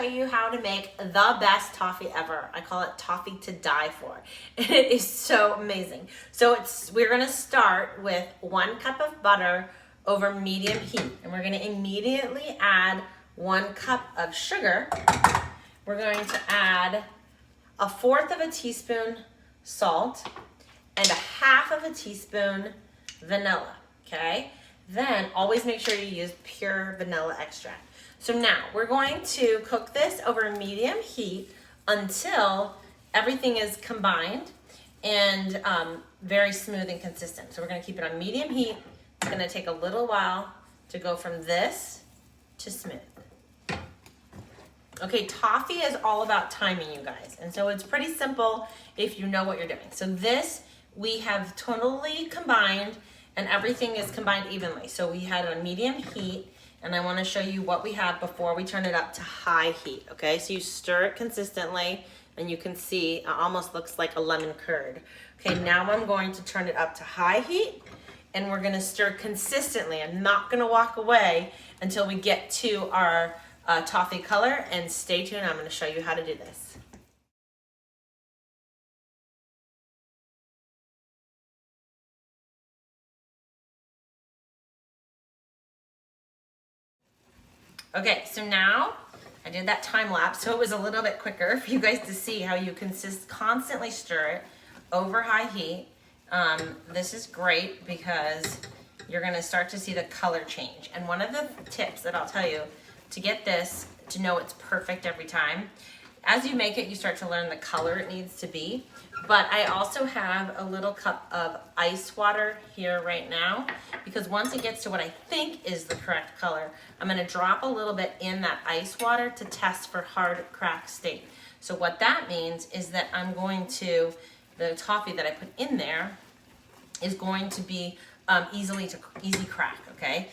show you how to make the best toffee ever. I call it Toffee to Die For. And it is so amazing. So we're gonna start with 1 cup of butter over medium heat. And we're gonna immediately add 1 cup of sugar. We're going to add 1/4 of a teaspoon salt and 1/2 teaspoon vanilla, okay? Then always make sure you use pure vanilla extract. So now we're going to cook this over medium heat until everything is combined and very smooth and consistent. So we're gonna keep it on medium heat. It's gonna take a little while to go from this to smooth. Okay, toffee is all about timing, you guys. And so it's pretty simple if you know what you're doing. So this, we have totally combined and everything is combined evenly. So we had it on medium heat, and I wanna show you what we have before we turn it up to high heat, okay? So you stir it consistently, and you can see it almost looks like a lemon curd. Okay, now I'm going to turn it up to high heat, and we're gonna stir consistently. I'm not gonna walk away until we get to our toffee color, and stay tuned, I'm gonna show you how to do this. Okay, so now I did that time lapse, so it was a little bit quicker for you guys to see how you can constantly stir it over high heat. This is great because you're gonna start to see the color change. And one of the tips that I'll tell you to get this, to know it's perfect every time, as you make it, you start to learn the color it needs to be. But I also have a little cup of ice water here right now, because once it gets to what I think is the correct color, I'm gonna drop a little bit in that ice water to test for hard crack state. So what that means is that I'm going to, the toffee that I put in there is going to be easy crack, okay?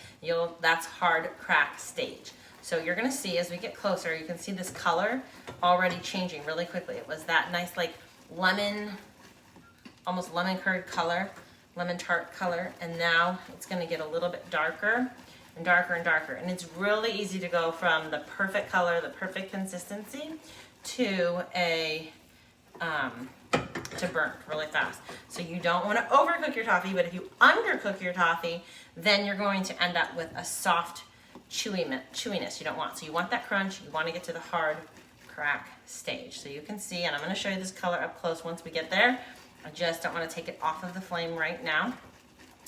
That's hard crack stage. So you're gonna see as we get closer, you can see this color already changing really quickly. It was that nice like lemon, almost lemon curd color, lemon tart color, and now it's gonna get a little bit darker and darker and darker. And it's really easy to go from the perfect color, the perfect consistency, to to burnt really fast. So you don't wanna overcook your toffee, but if you undercook your toffee, then you're going to end up with a soft chewiness you don't want. So you want that crunch, you want to get to the hard crack stage. So you can see, and I'm going to show you this color up close once we get there. I just don't want to take it off of the flame right now.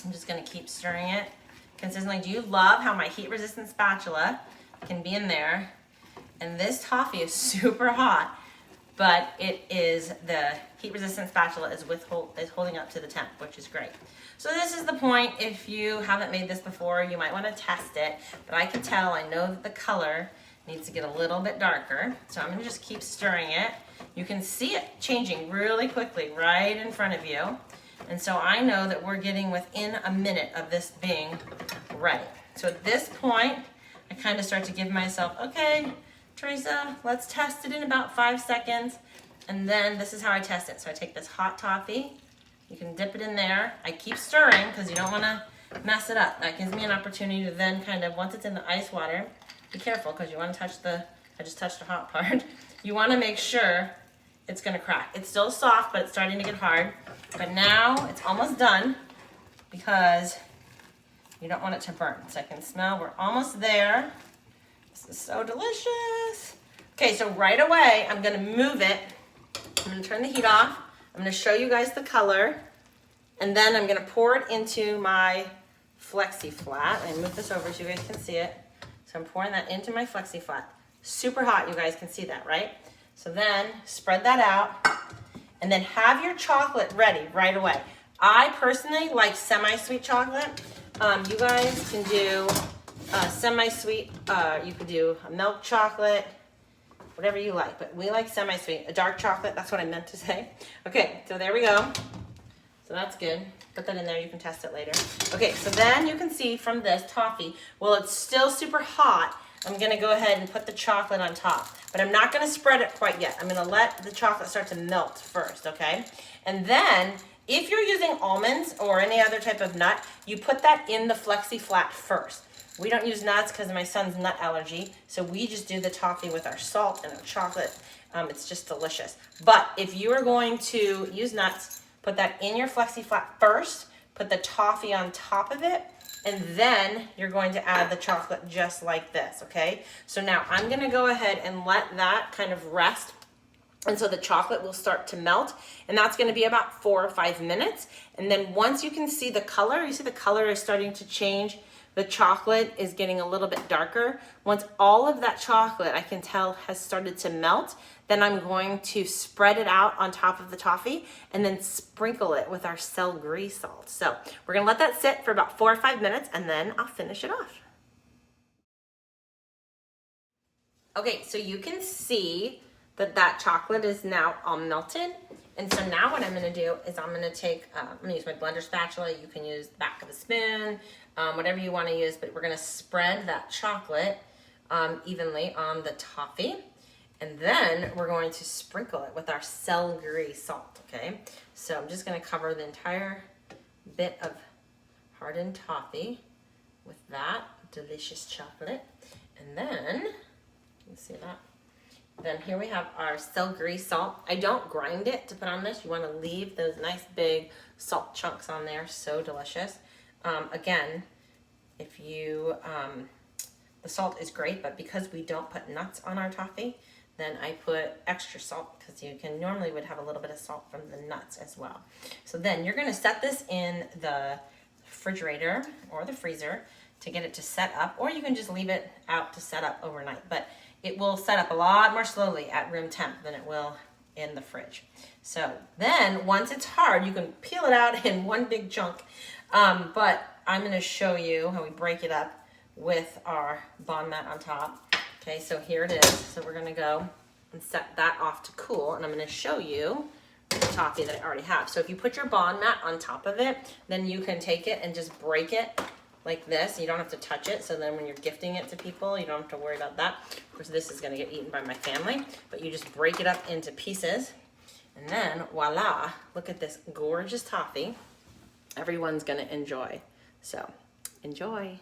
I'm just going to keep stirring it consistently. Do you love how my heat resistant spatula can be in there? And this toffee is super hot, but it is, the heat resistant spatula is holding up to the temp, which is great. So this is the point. If you haven't made this before, you might want to test it, but I can tell, I know that the color needs to get a little bit darker. So I'm going to just keep stirring it. You can see it changing really quickly right in front of you. And so I know that we're getting within a minute of this being ready. So at this point, I kind of start to give myself, okay, Teresa, let's test it in about 5 seconds. And then this is how I test it. So I take this hot toffee, you can dip it in there. I keep stirring because you don't want to mess it up. That gives me an opportunity to then kind of, once it's in the ice water, be careful because you want to touch the, I just touched the hot part. You want to make sure it's going to crack. It's still soft, but it's starting to get hard. But now it's almost done because you don't want it to burn. So I can smell, we're almost there. This is so delicious. Okay, so right away, I'm going to move it. I'm going to turn the heat off. I'm going to show you guys the color, and then I'm going to pour it into my Flexi Flat. I move this over so you guys can see it. So I'm pouring that into my Flexi Flat. Super hot, you guys can see that, right? So then spread that out, and then have your chocolate ready right away. I personally like semi-sweet chocolate. You guys can do semi-sweet, you could do a milk chocolate, whatever you like, but we like semi-sweet. A dark chocolate, that's what I meant to say. Okay, so there we go. So that's good. Put that in there, you can test it later. Okay, so then you can see from this toffee, well, it's still super hot. I'm gonna go ahead and put the chocolate on top, but I'm not gonna spread it quite yet. I'm gonna let the chocolate start to melt first, okay? And then, if you're using almonds or any other type of nut, you put that in the Flexi Flat first. We don't use nuts because of my son's nut allergy. So we just do the toffee with our salt and our chocolate. It's just delicious. But if you are going to use nuts, put that in your Flexi Flat first, put the toffee on top of it, and then you're going to add the chocolate just like this, okay? So now I'm gonna go ahead and let that kind of rest. And so the chocolate will start to melt, and that's gonna be about 4 or 5 minutes. And then once you can see the color, you see the color is starting to change, the chocolate is getting a little bit darker. Once all of that chocolate, I can tell, has started to melt, then I'm going to spread it out on top of the toffee and then sprinkle it with our celery salt. So we're gonna let that sit for about 4 or 5 minutes, and then I'll finish it off. Okay, so you can see that chocolate is now all melted. And so now what I'm gonna do is I'm gonna use my blender spatula. You can use the back of a spoon, whatever you wanna use, but we're gonna spread that chocolate evenly on the toffee. And then we're going to sprinkle it with our celery salt, okay? So I'm just gonna cover the entire bit of hardened toffee with that delicious chocolate. And then, you see that? Then here we have our celery salt. I don't grind it to put on this. You want to leave those nice big salt chunks on there. So delicious. Again, if you, the salt is great, but because we don't put nuts on our toffee, then I put extra salt because you can normally would have a little bit of salt from the nuts as well. So then you're going to set this in the refrigerator or the freezer to get it to set up, or you can just leave it out to set up overnight. But it will set up a lot more slowly at room temp than it will in the fridge. So then once it's hard, you can peel it out in one big chunk. But I'm gonna show you how we break it up with our Bon Mat on top. Okay, so here it is. So we're gonna go and set that off to cool, and I'm gonna show you the toffee that I already have. So if you put your Bon Mat on top of it, then you can take it and just break it like this. You don't have to touch it, so then when you're gifting it to people, you don't have to worry about that. Of course, this is gonna get eaten by my family, but you just break it up into pieces, and then voila, look at this gorgeous toffee everyone's gonna enjoy. So enjoy.